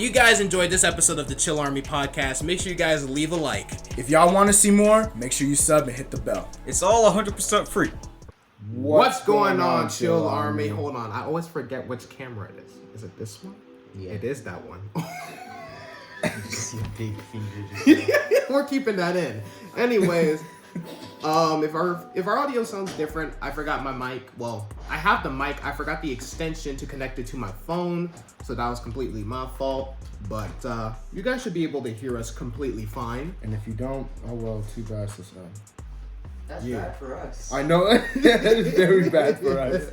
you guys enjoyed this episode of the Chill Army podcast, make sure you guys leave a like. If y'all want to see more, make sure you sub and hit the bell. It's all 100% free. What's going on, Chill Army? Hold on, I always forget which camera it is. Is it this one? Yeah. It is that one. Just your big finger. We're keeping that in. Anyways, if our audio sounds different, I forgot my mic. Well, I have the mic. I forgot the extension to connect it to my phone, so that was completely my fault. But you guys should be able to hear us completely fine. And if you don't, oh well, too bad. So sad. That's bad for us. I know. That is very bad for us.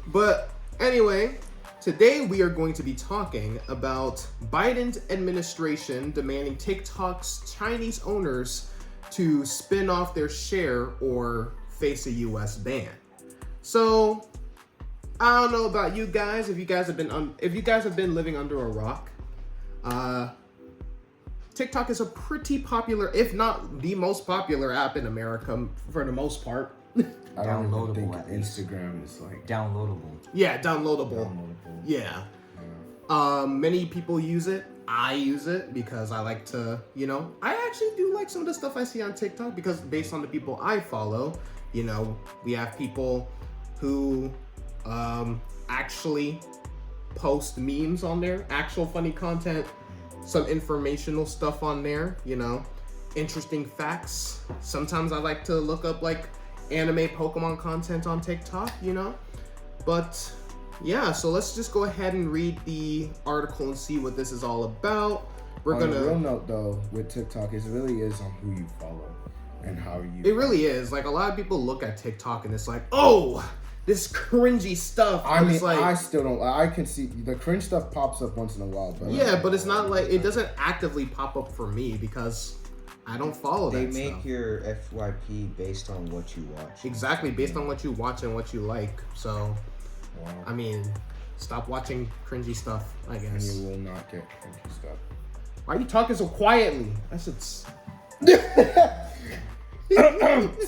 But anyway, today we are going to be talking about Biden's administration demanding TikTok's Chinese owners to spin off their share or face a U.S. ban. So, I don't know about you guys. If you guys have been living under a rock, TikTok is a pretty popular, if not the most popular app in America for the most part. I don't even think Downloadable, at least. Instagram is like Downloadable. Yeah, downloadable. Yeah. Many people use it. I use it because I like to, I actually do like some of the stuff I see on TikTok because based on the people I follow, we have people who actually post memes on there, actual funny content, some informational stuff on there, interesting facts. Sometimes I like to look up like anime Pokemon content on TikTok, but yeah, so let's just go ahead and read the article and see what this is all about. On a real note though, with TikTok, it really is on who you follow and how you. It really is. Like a lot of people look at TikTok and it's like, oh, this cringy stuff. I mean, like, I still don't. I can see the cringe stuff pops up once in a while, but yeah, but it's not like it doesn't actively pop up for me because I don't follow that They make stuff. your FYP based on what you watch. Exactly, based on what you watch and what you like. So, wow. I mean, stop watching cringy stuff, I And guess. you will not get cringy stuff. Why are you talking so quietly? That shit's...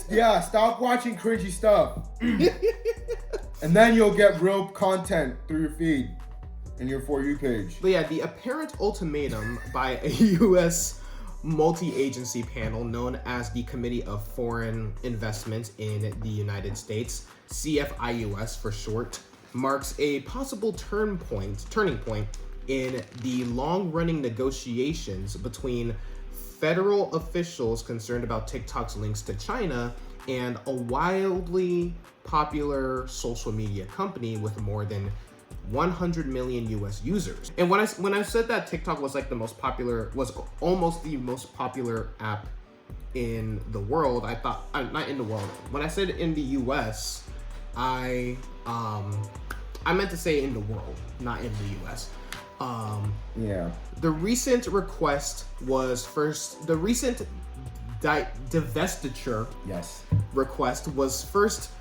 Yeah, stop watching cringy stuff. And then you'll get real content through your feed and your For You page. But yeah, the apparent ultimatum by a U.S. multi-agency panel known as the Committee of Foreign Investment in the United States, CFIUS for short, marks a possible turning point in the long-running negotiations between federal officials concerned about TikTok's links to China and a wildly popular social media company with more than 100 million US users. And when I said that TikTok was was almost the most popular app in the world, I thought not in the world. When I said in the US, I meant to say in the world, not in the US. Yeah. The recent divestiture Yes. request was first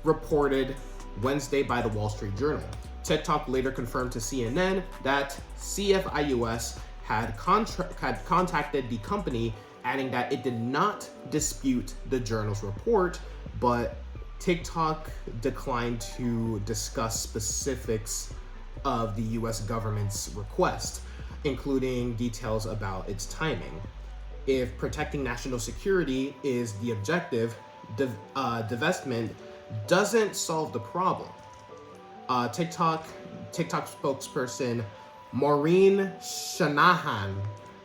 reported Wednesday by the Wall Street Journal. TikTok later confirmed to CNN that CFIUS had contacted the company, adding that it did not dispute the journal's report, but TikTok declined to discuss specifics of the US government's request, including details about its timing. If protecting national security is the objective, divestment doesn't solve the problem. TikTok spokesperson Maureen Shanahan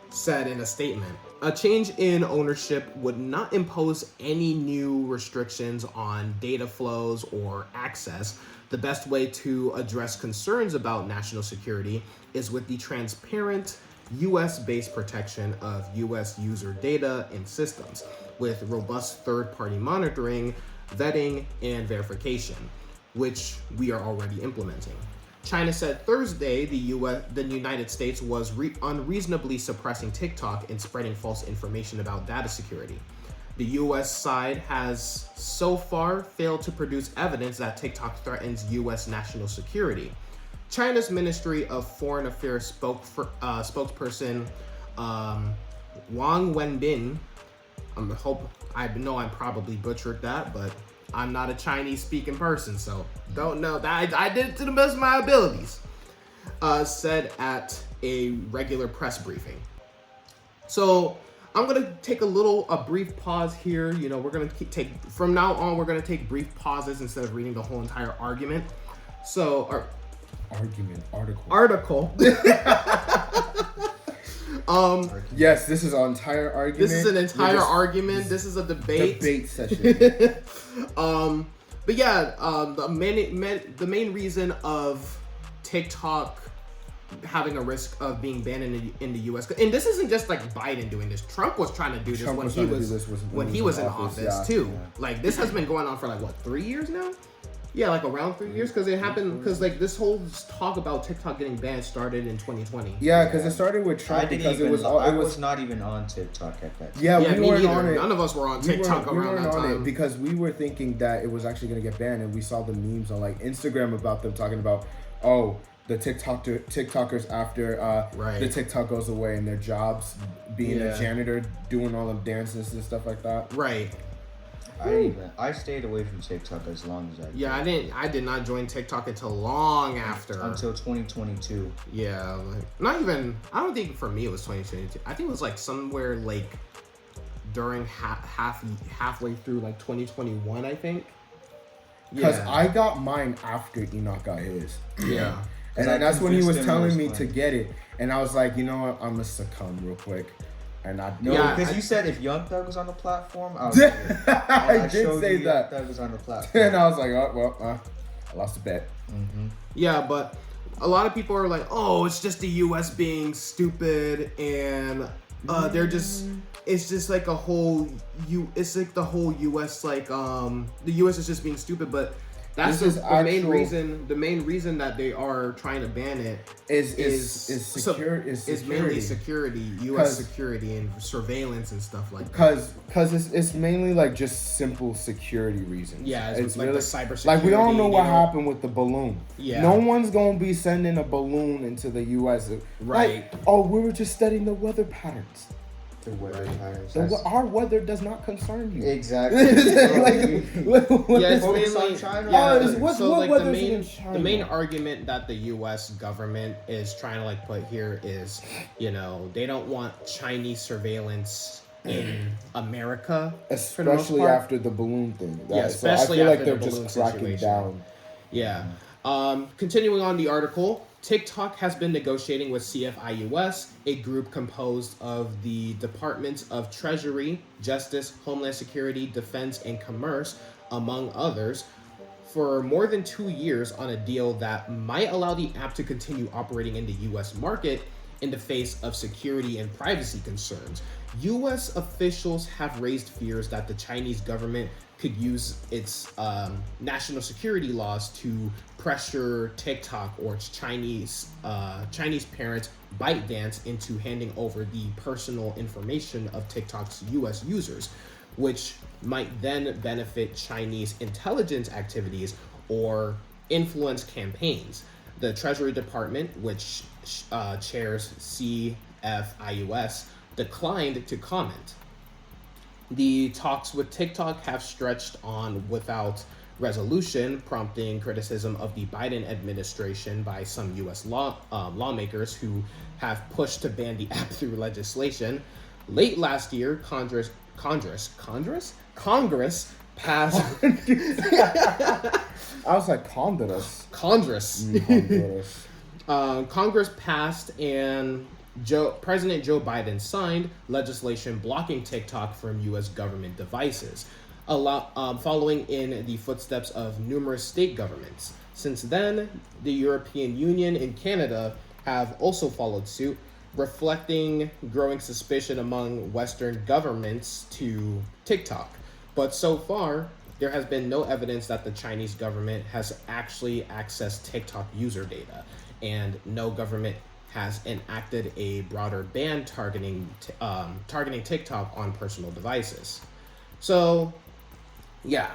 said in a statement, a change in ownership would not impose any new restrictions on data flows or access. The best way to address concerns about national security is with the transparent US-based protection of US user data and systems, with robust third-party monitoring, vetting, and verification, which we are already implementing. China said Thursday the United States was unreasonably suppressing TikTok and spreading false information about data security. The US side has so far failed to produce evidence that TikTok threatens US national security. China's Ministry of Foreign Affairs spokesperson Wang Wenbin, I know I probably butchered that, but I'm not a Chinese speaking person, so don't know that. I did it to the best of my abilities. Said at a regular press briefing. So I'm gonna take a brief pause here. You know, we're gonna from now on, we're gonna take brief pauses instead of reading the whole entire argument. So, article. Yes, this is an entire argument. This is an entire argument. This is a debate. Debate session. But yeah, the main reason of TikTok having a risk of being banned in the U.S. and this isn't just like Biden doing this. Trump was trying to do this when he was in office too. Yeah. Like this has been going on for like what 3 years now? Yeah, like around 3 years because it happened because like this whole talk about TikTok getting banned started in 2020. Yeah, because it started with Trump I was not even on TikTok at that time. Yeah, we weren't on it. None of us were on TikTok around that time because we were thinking that it was actually going to get banned, and we saw the memes on like Instagram about them talking about the TikTokers after the TikTok goes away and their jobs being a janitor, doing all them dances and stuff like that. Right. I stayed away from TikTok as long as I did. Yeah, I did not join TikTok until long after. Until 2022. Yeah, like, not even. I don't think for me it was 2022. I think it was like somewhere like during halfway through like 2021. I think. Because I got mine after Enoch got his. Yeah. And that's when he was telling me to get it. And I was like, you know what? I'm going to succumb real quick. And because you said if Young Thug was on the platform, I did say that. Young Thug was on the platform. And I was like, I lost a bet. Mm-hmm. Yeah, but a lot of people are like, oh, it's just the U.S. being stupid. And they're just... It's just like it's like the whole U.S. like the U.S. is just being stupid, but that's the main reason that they are trying to ban it is mainly security, U.S. security and surveillance and stuff like that. Because it's mainly like just simple security reasons. Yeah, it's like really, the cybersecurity. Like we all know what happened with the balloon. Yeah, no one's gonna be sending a balloon into the U.S. Right? Like, we were just studying the weather patterns. Our weather does not concern you. Exactly. It's mainly China. The main argument that the U.S. government is trying to like put here is, you know, they don't want Chinese surveillance in America, especially after the balloon thing. Especially so I feel after like they're the just balloon cracking situation. down. Yeah. Continuing on the article, TikTok has been negotiating with CFIUS, a group composed of the Departments of Treasury, Justice, Homeland Security, Defense, and Commerce, among others, for more than 2 years on a deal that might allow the app to continue operating in the U.S. market in the face of security and privacy concerns. U.S. officials have raised fears that the Chinese government could use its national security laws to pressure TikTok or its Chinese parent ByteDance into handing over the personal information of TikTok's U.S. users, which might then benefit Chinese intelligence activities or influence campaigns. The Treasury Department, which chairs CFIUS, declined to comment. The talks with TikTok have stretched on without resolution, prompting criticism of the Biden administration by some U.S. lawmakers who have pushed to ban the app through legislation. Late last year, Congress passed. I was like Congress. Congress passed and President Joe Biden signed legislation blocking TikTok from U.S. government devices, following in the footsteps of numerous state governments. Since then, the European Union and Canada have also followed suit, reflecting growing suspicion among Western governments to TikTok. But so far, there has been no evidence that the Chinese government has actually accessed TikTok user data, and no government has enacted a broader ban targeting TikTok on personal devices. So, yeah,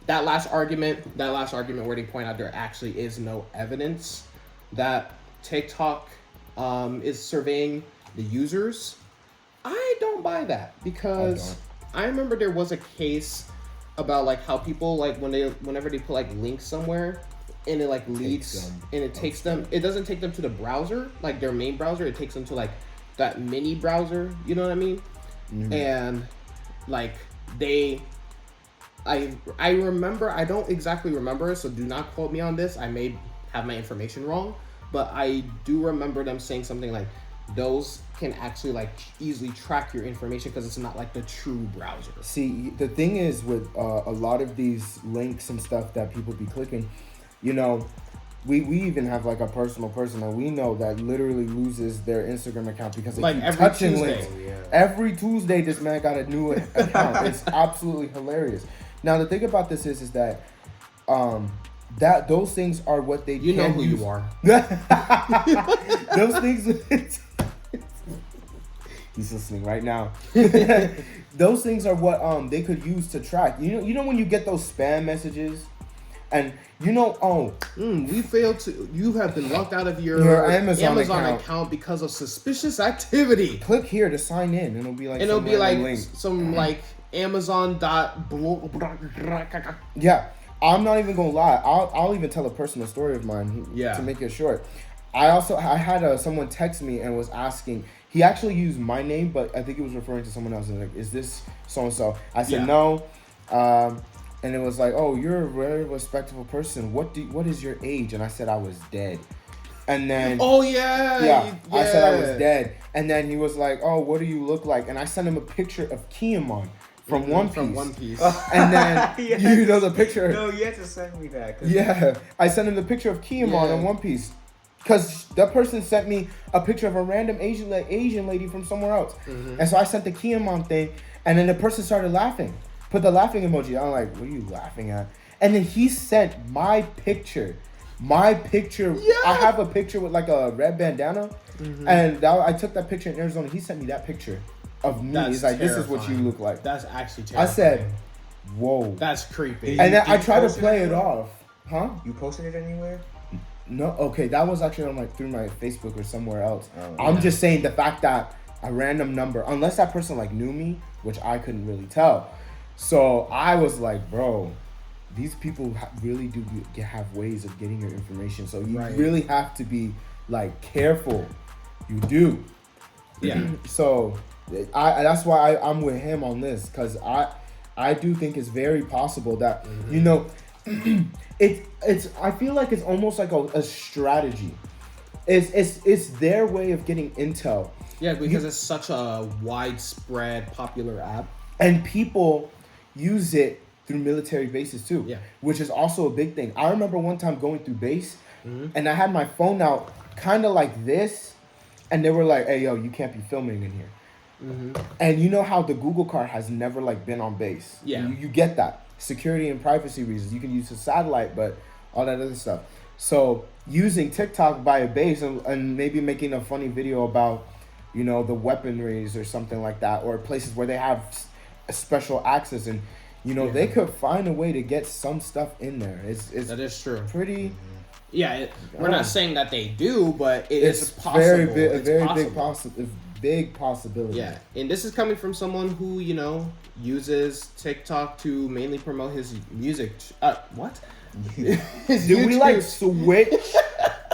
that last argument where they point out there actually is no evidence that TikTok is surveying the users. I don't buy that because I remember there was a case about like how people like whenever they put like links somewhere, and it like leads and it takes them. It doesn't take them to the browser, like their main browser. It takes them to like that mini browser. You know what I mean? Mm-hmm. And like I remember. I don't exactly remember, so do not quote me on this. I may have my information wrong, but I do remember them saying something like those can actually like easily track your information because it's not like the true browser. See, the thing is with a lot of these links and stuff that people be clicking, you know, we even have like a personal person that we know that literally loses their Instagram account because they like keep every touching Tuesday. links. Every Tuesday, this man got a new account. It's absolutely hilarious. Now the thing about this is that that those things are what they know who use. you are. Those things. He's listening right now. Those things are what they could use to track. You know when you get those spam messages, and we failed to. You have been locked out of your Amazon account because of suspicious activity. Click here to sign in, and it'll be like some like Amazon Yeah, I'm not even gonna lie. I'll even tell a personal story of mine. To make it short, I had someone text me and was asking. He actually used my name, but I think he was referring to someone else. And like, is this so and so? I said no, and it was like, oh, you're a very respectable person. What is your age? And I said I was dead. And then I said I was dead. And then he was like, oh, what do you look like? And I sent him a picture of Kiamon from One Piece. And then you know the picture. No, you had to send me that. Yeah, I sent him the picture of Kiamon in One Piece. Because that person sent me a picture of a random Asian lady from somewhere else. Mm-hmm. And so I sent the Kiamon thing, and then the person started laughing. Put the laughing emoji. I'm like, what are you laughing at? And then he sent my picture. Yeah. I have a picture with like a red bandana. Mm-hmm. And I took that picture in Arizona. He sent me that picture of me. He's like, this is what you look like. That's actually terrifying. I said, whoa. That's creepy. And then I tried to play it off. Huh? You posted it anywhere? No, okay, that was actually on through my Facebook or somewhere else. I'm just saying the fact that a random number, unless that person knew me, which I couldn't really tell. So I was like, bro, these people really do have ways of getting your information. So you really have to be careful. You do. Yeah. So that's why I'm with him on this, because I do think it's very possible that it's I feel like it's almost like a strategy. It's their way of getting intel. Yeah, because it's such a widespread popular app. And people use it through military bases too. Yeah. Which is also a big thing. I remember one time going through base and I had my phone out kind of like this, and they were like, hey yo, you can't be filming in here. Mm-hmm. And you know how the Google card has never been on base. Yeah. You get that. Security and privacy reasons. You can use a satellite, but all that other stuff. So using TikTok by a base and maybe making a funny video about, the weaponries or something like that, or places where they have special access, and they could find a way to get some stuff in there. That is true. Pretty. Yeah, we're not saying that they do, but it's possible. Big possibility. Yeah, and this is coming from someone who uses TikTok to mainly promote his music. What? Did we switch?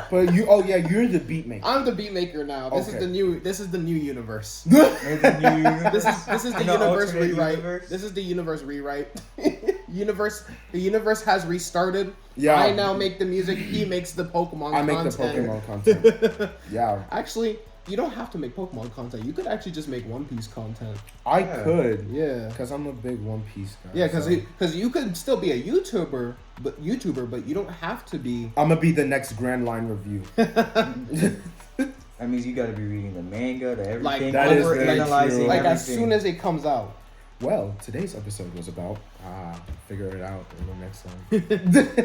But you're the beat maker. I'm the beat maker now. This is the new universe. This is the universe rewrite. This is the universe rewrite. The universe has restarted. Yeah. I now make the music. He makes the Pokemon content. I make the Pokemon content. Yeah. Actually, you don't have to make Pokemon content. You could actually just make One Piece content. I could. Yeah. Because I'm a big One Piece guy. Yeah, because you could still be a YouTuber, but you don't have to be. I'm going to be the next Grand Line review. That means you got to be reading the manga, the everything. That is analyzing everything. As soon as it comes out. Well, today's episode was about figure it out in the next one.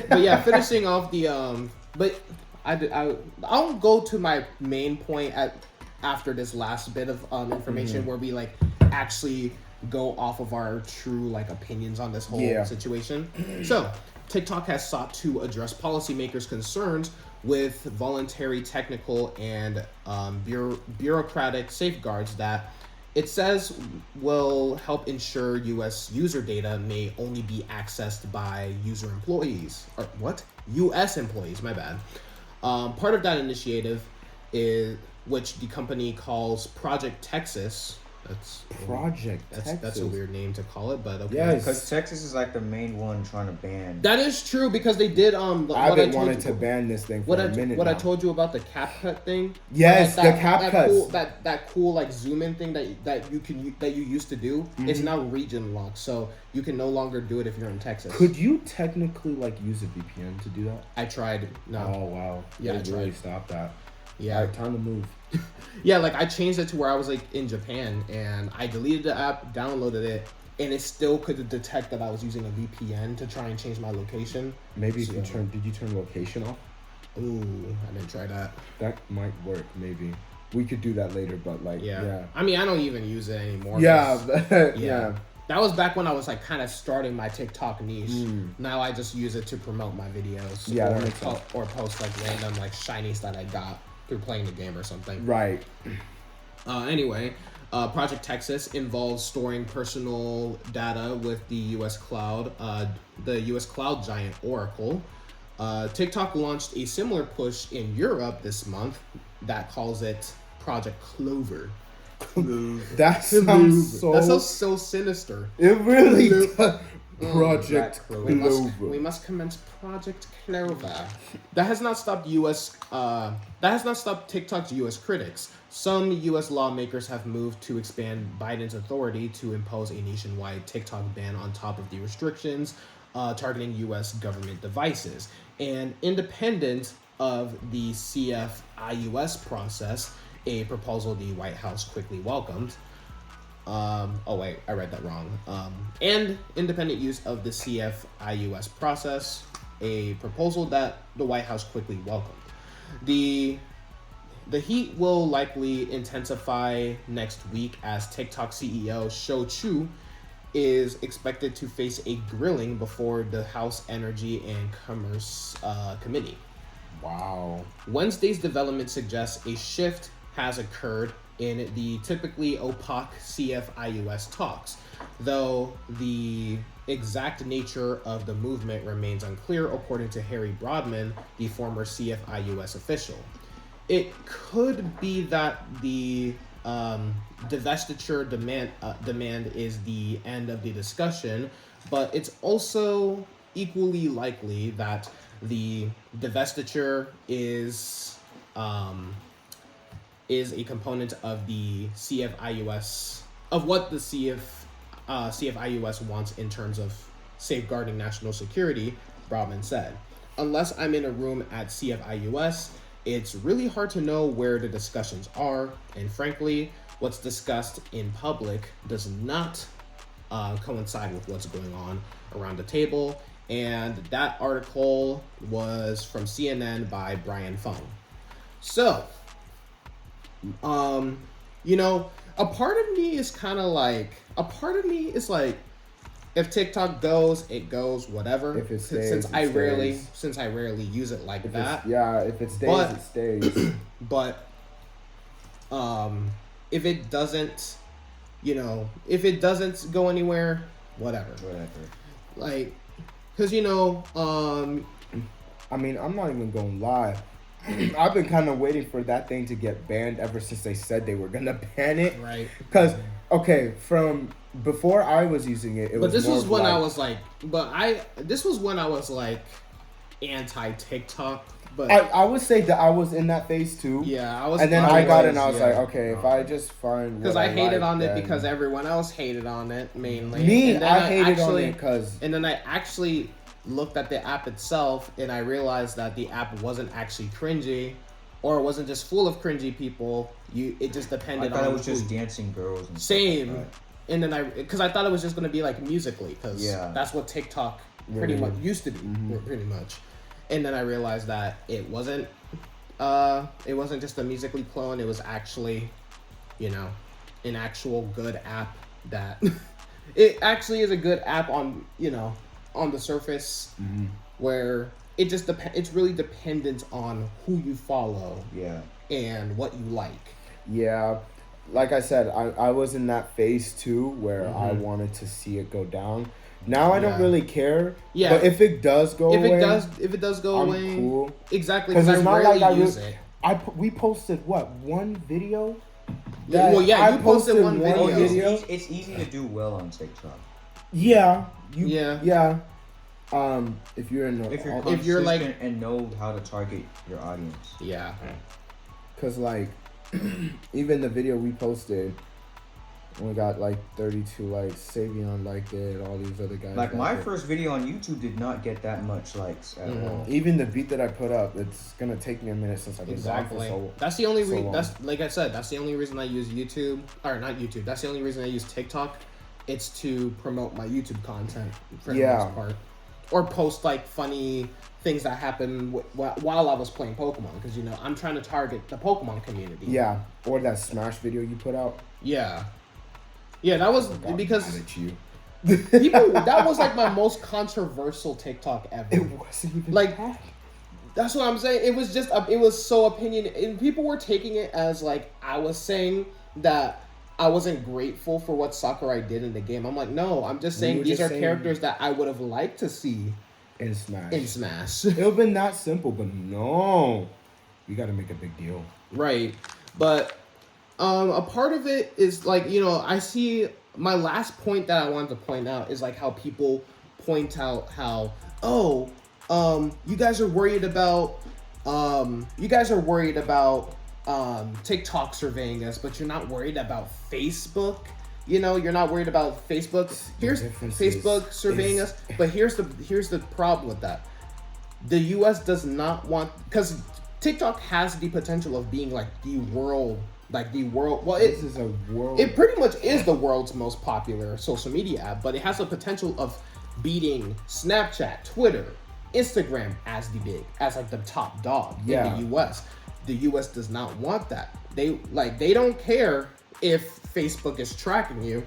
But yeah, finishing off the but I'll go to my main point after this last bit of information where we actually go off of our true opinions on this whole situation. So TikTok has sought to address policymakers' concerns with voluntary technical and bureaucratic safeguards that It says will help ensure U.S. user data may only be accessed by user employees. Or what? U.S. employees, my bad. Part of that initiative is, which the company calls Project Texas. That's a weird name to call it, but okay. Yes. Because Texas is like the main one trying to ban. That is true because they did Abbott wanted to ban this thing for a minute. I told you about the CapCut thing. Yes, the CapCut. That cool like zoom in thing that you used to do. It's now region locked, so you can no longer do it if you're in Texas. Could you technically like use a VPN to do that? I tried. No. Oh wow. Yeah, they really stopped that. Yeah. All right, time to move. Yeah, like I changed it to where I was like in Japan, and I deleted the app, downloaded it, and it still could detect that I was using a VPN to try and change my location. Maybe you can did you turn location off? Ooh, I didn't try that. That might work, maybe. We could do that later, but like, yeah. I mean, I don't even use it anymore. Yeah. That was back when I was like kind of starting my TikTok niche. Now I just use it to promote my videos. Yeah, or post like random like shinies that I got through playing the game or something. Right. Anyway, Project Texas involves storing personal data with the U.S. cloud, the U.S. cloud giant Oracle. TikTok launched a similar push in Europe this month that calls it Project Clover. That sounds so sinister. It really does. Project Clover. We must commence Project Clover. That has not stopped TikTok's U.S. critics. Some U.S. lawmakers have moved to expand Biden's authority to impose a nationwide TikTok ban on top of the restrictions targeting U.S. government devices. And independent of the CFIUS process, a proposal the White House quickly welcomed. I read that wrong. And independent use of the CFIUS process, a proposal that the White House quickly welcomed. The heat will likely intensify next week as TikTok CEO Shou Chew is expected to face a grilling before the House Energy and Commerce Committee. Wow. Wednesday's development suggests a shift has occurred in the typically opaque CFIUS talks, though the exact nature of the movement remains unclear, according to Harry Broadman, the former CFIUS official. It could be that the divestiture demand is the end of the discussion, but it's also equally likely that the divestiture is a component of the CFIUS, of what the CFIUS wants in terms of safeguarding national security, Broadman said. Unless I'm in a room at CFIUS, it's really hard to know where the discussions are, and frankly, what's discussed in public does not coincide with what's going on around the table. And that article was from CNN by Brian Fung. So, a part of me is like, if TikTok goes, it goes, whatever. If it stays, since I rarely use it like that. If it stays, it stays. But, if it doesn't, if it doesn't go anywhere, whatever. Like, cause I mean, I'm not even gonna lie. I've been kind of waiting for that thing to get banned ever since they said they were gonna ban it. Right. Because from before I was using it, this was when I was like anti TikTok. But I would say that I was in that phase too. Yeah, I was. And then I got it and I was like, okay, if I just find because I hated on it because everyone else hated on it mainly. Me, I hated on it because. And then I actually looked at the app itself and I realized that the app wasn't actually cringy, or it wasn't just full of cringy people. It just depended on. I thought it was just dancing girls. And same. Stuff like that. And then because I thought it was just gonna be like Musical.ly, because that's what TikTok pretty much used to be, pretty much. And then I realized that it wasn't just a Musical.ly clone. It was actually, an actual good app that it actually is a good app on the surface, where it just it's really dependent on who you follow, and what you like. Yeah, like I said, I was in that phase too where I wanted to see it go down. Now I don't really care. Yeah. But if it does go away, if it does go away, I'm cool. Exactly. Because I rarely use it. We posted one video. You posted one video. It's easy to do well on TikTok. Yeah. Yeah. If you're consistent and know how to target your audience. Yeah. Cause like, even the video we posted, we got like 32 likes. Savion liked it. All these other guys. Like my first video on YouTube did not get that much likes at all. Even the beat that I put up, it's gonna take me a minute since I've been gone for so. That's the only reason. That's like I said. That's the only reason I use YouTube, or not YouTube. That's the only reason I use TikTok. It's to promote my YouTube content for the most part, or post like funny things that happen while I was playing Pokemon, because I'm trying to target the Pokemon community. Yeah, or that Smash video you put out. Yeah, that was because mad at you. People. That was like my most controversial TikTok ever. It wasn't even like. bad. That's what I'm saying. It was just it was so opinionated, and people were taking it as like I was saying that I wasn't grateful for what Sakurai did in the game. I'm like, no, I'm just saying these are characters that I would have liked to see in Smash. It would have been that simple, but no. We got to make a big deal. Right. But a part of it is like, I see my last point that I wanted to point out is like how people point out how, you guys are worried about TikTok surveying us, but you're not worried about Facebook. You're not worried about Facebook. Here's Facebook surveying us, but here's the problem with that. The U.S. does not want, because TikTok has the potential of being like the world. Well, this is a world. It pretty much is the world's most popular social media app, but it has the potential of beating Snapchat, Twitter, Instagram as the top dog in the U.S. The U.S. does not want that. They don't care if Facebook is tracking you,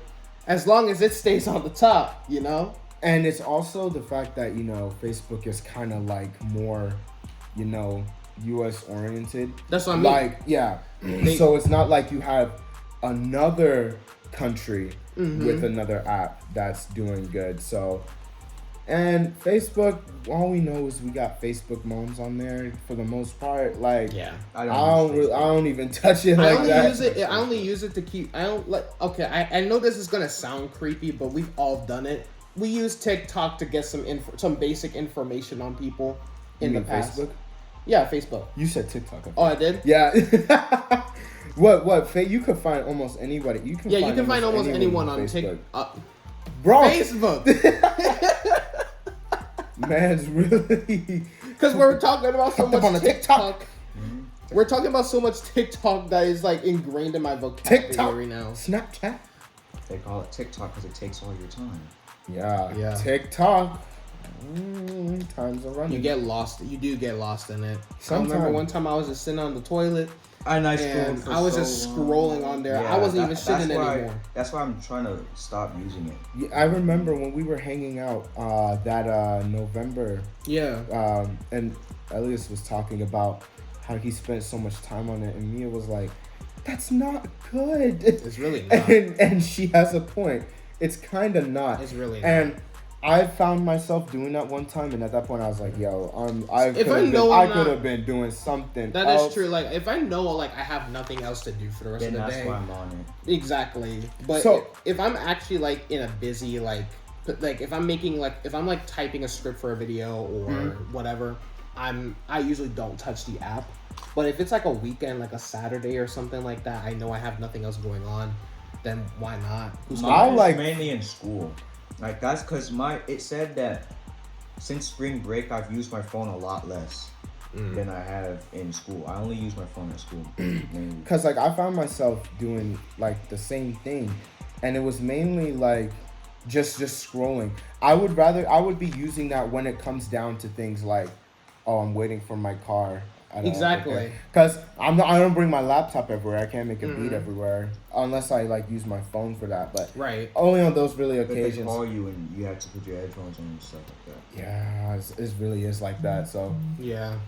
as long as it stays on the top, And it's also the fact that Facebook is kind of like more, U.S. oriented. That's what I mean. Like, yeah. So it's not like you have another country with another app that's doing good. So. And Facebook, all we know is we got Facebook moms on there for the most part. Like, I don't even touch it like that. I only use it to keep. I don't like. Okay, I know this is gonna sound creepy, but we've all done it. We use TikTok to get some basic information on people in the past. Facebook? Yeah, Facebook. You said TikTok. Oh, I did. Yeah. What? You could find almost anybody. You can find almost anyone on TikTok. Bro, Facebook. Man's really, because we're talking about so much on TikTok. We're talking about so much TikTok that is like ingrained in my vocabulary now. Snapchat. They call it TikTok because it takes all your time. Yeah. TikTok. Times are running. You get lost. You do get lost in it. I remember one time I was just sitting on the toilet. And I was just scrolling on there. I wasn't even shitting anymore. That's why I'm trying to stop using it. Yeah, I remember when we were hanging out that November. Yeah. And Elias was talking about how he spent so much time on it, and Mia was like, "That's not good." It's really not. And she has a point. It's kind of not. It's really not. And I found myself doing that one time, and at that point, I was like, "Yo, I could have been doing something." That else. Is true. Like, if I know, like, I have nothing else to do for the rest of the day, that's why I'm on it. Exactly. But if I'm actually like in a busy if I'm typing a script for a video or whatever, I usually don't touch the app. But if it's like a weekend, like a Saturday or something like that, I know I have nothing else going on, then why not? Mine is mainly in school. Like, that's because it said that since spring break, I've used my phone a lot less than I have in school. I only use my phone at school. Because, like, I found myself doing, like, the same thing. And it was mainly, like, just scrolling. I would be using that when it comes down to things like, I'm waiting for my car. Exactly. Because I don't bring my laptop everywhere. I can't make a beat everywhere unless I use my phone for that. But only on those really occasions. They call you and you have to put your headphones on and stuff like that. Yeah, it really is like that. So yeah,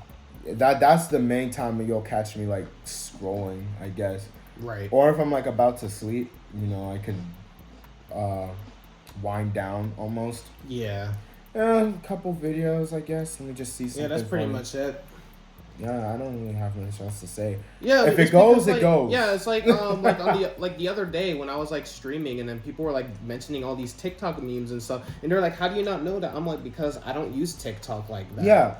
that's the main time that you'll catch me like scrolling, I guess. Right. Or if I'm like about to sleep, you know, I could wind down almost. Yeah. A couple videos, I guess. Let me just see something. Yeah, that's pretty funny. much it. Yeah, I don't really have much else to say. Yeah, if it's it goes, because, it like, goes. Yeah, it's like like on the other day when I was like streaming and then people were like mentioning all these TikTok memes and stuff, and they're like, "How do you not know that?" I'm like, "Because I don't use TikTok like that. Yeah,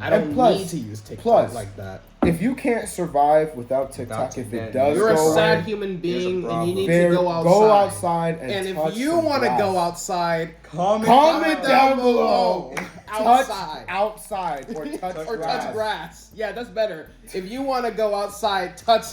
I don't plus- need to use TikTok plus, like that. If you can't survive without TikTok, if it does You're a go sad away, human being and problem. you need there- to go outside. Go outside And touch if you some want to grass. go outside, Comment down below. outside. Touch outside or touch Or grass. touch grass. Yeah, that's better. If you want to go outside, touch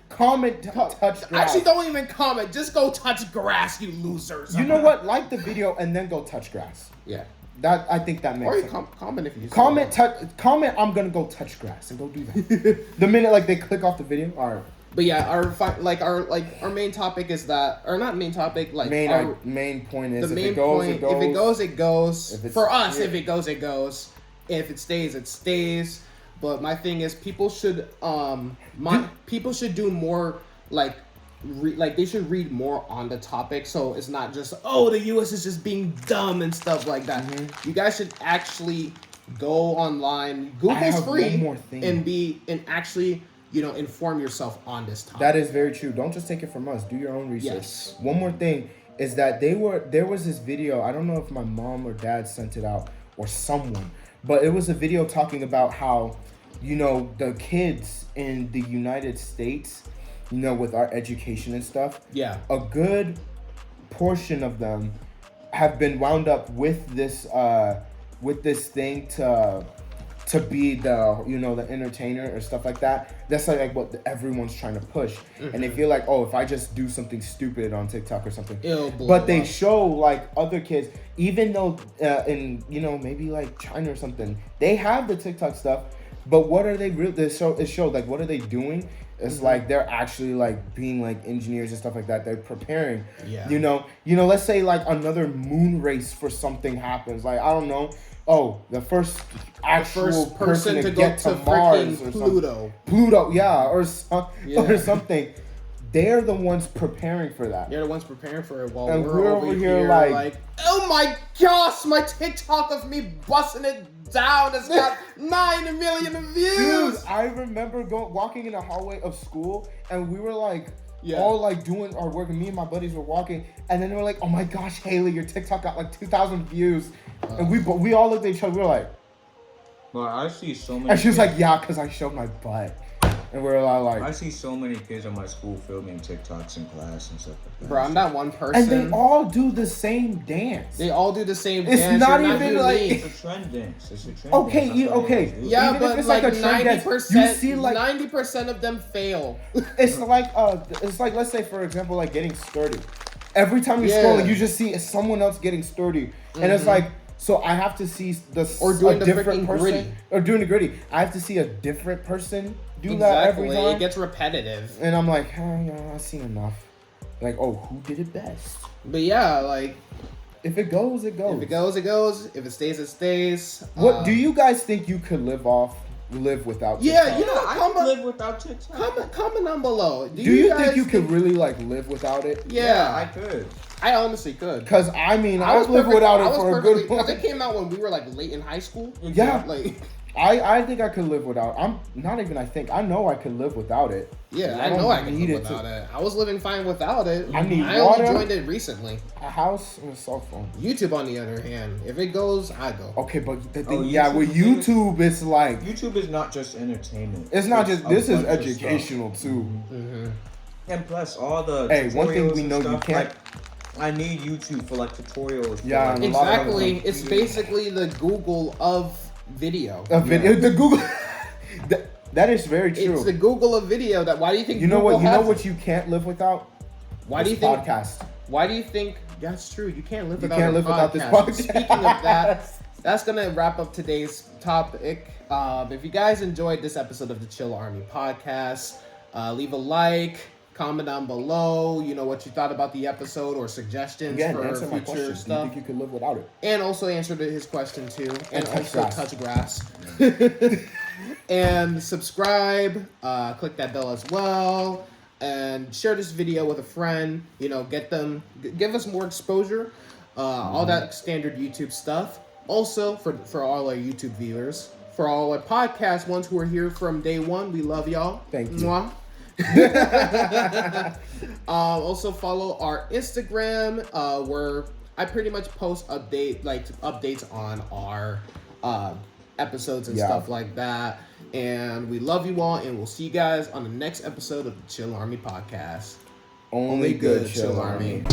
Comment, touch grass. Actually, don't even comment. Just go touch grass, you losers. You know what? Like the video and then go touch grass. Yeah. That I think that makes Or you sense. comment if you Comment. I'm gonna go touch grass and go do that. The minute like they click off the video, all right. But yeah, our main topic is that, or not main topic, like Main point is the if main it goes, point. it goes. If it goes, it goes. If it's- For us, yeah. if it goes, it goes. If it stays, it stays. But my thing is, people should people should do more like. They should read more on the topic, so it's not just the U.S. is just being dumb and stuff like that. Mm-hmm. You guys should actually go online. I have Google's free one more thing. and actually inform yourself on this topic. That is very true. Don't just take it from us. Do your own research. Yes. One more thing is that there was this video. I don't know if my mom or dad sent it out or someone, but it was a video talking about how, the kids in the United States, with our education and stuff. Yeah. A good portion of them have been wound up with this thing to be the entertainer or stuff like that. That's like what everyone's trying to push. Mm-hmm. And they feel like, if I just do something stupid on TikTok or something. But they show like other kids, even though in maybe like China or something, they have the TikTok stuff, but what are they it showed like what are they doing? It's like they're actually like being like engineers and stuff like that. They're preparing. Yeah. Let's say like another moon race for something happens. Like I don't know. The first person to get to Mars or Pluto. Pluto, yeah, or something. They're the ones preparing for that. They're the ones preparing for it while and we're over here like, oh my gosh, my TikTok of me busting it down has got 9 million views. Dude, I remember walking in the hallway of school and we were like all like doing our work and me and my buddies were walking and then they were like, oh my gosh, Haley, your TikTok got like 2,000 views. And we all looked at each other, we were like, well, I see so many. And she was like, yeah, because I showed my butt. And we're all like, I see so many kids in my school filming TikToks in class and stuff like that. Bro, I'm that one person. And they all do the same dance. They all do the same it's dance. Not even like it's a trend dance. It's a trend okay, dance. Okay. Yeah, even but if it's like a trend 90%, dance, you see like 90% of them fail. It's like let's say for example like getting sturdy. Every time you're scrolling, you just see someone else getting sturdy, and it's like. So I have to see doing the different person gritty. Or doing the gritty. I have to see a different person do exactly. that every time. It gets repetitive. And I'm like, I've seen enough. Like, who did it best? But yeah, like if it goes, it goes. If it goes, it goes. If it stays, it stays. What do you guys think you could live without TikTok? Yeah, I could live without TikTok. Comment down below. Do you think you could really like live without it? Yeah, I could. I honestly could. Because I've lived without it for a good while. Because it came out when we were like late in high school. Yeah. Like I think I could live without. I know I could live without it. Yeah, I know I can live without it. I was living fine without it. I need water. Only joined it recently. A house and a cell phone. YouTube, on the other hand, if it goes, I go. Okay, but the thing, with YouTube, it's like YouTube is not just entertainment. It's not just. This is educational too. Mm-hmm. And plus, all the one thing we know you can't. I need YouTube for like tutorials. Yeah, exactly. It's basically the Google of video. The Google. That is very true. It's the Google of video. Why do you think? You know what? You know what you can't live without? Why do you think? Podcast. Why do you think? That's true. You can't live without. You can't live without this podcast. Speaking of that, that's gonna wrap up today's topic. If you guys enjoyed this episode of the Chill Army podcast, leave a like. Comment down below, what you thought about the episode or suggestions for future stuff. Do you think you could live without it? And also answer to his question too. And also touch grass. And subscribe. Click that bell as well. and share this video with a friend. You know, give us more exposure. All that standard YouTube stuff. Also, for all our YouTube viewers, for all our podcast ones who are here from day one, we love y'all. Thank you. Mwah. Also follow our Instagram, where I pretty much post updates on our episodes and stuff like that. And we love you all, and we'll see you guys on the next episode of the Chill Army Podcast. Only good Chill Army.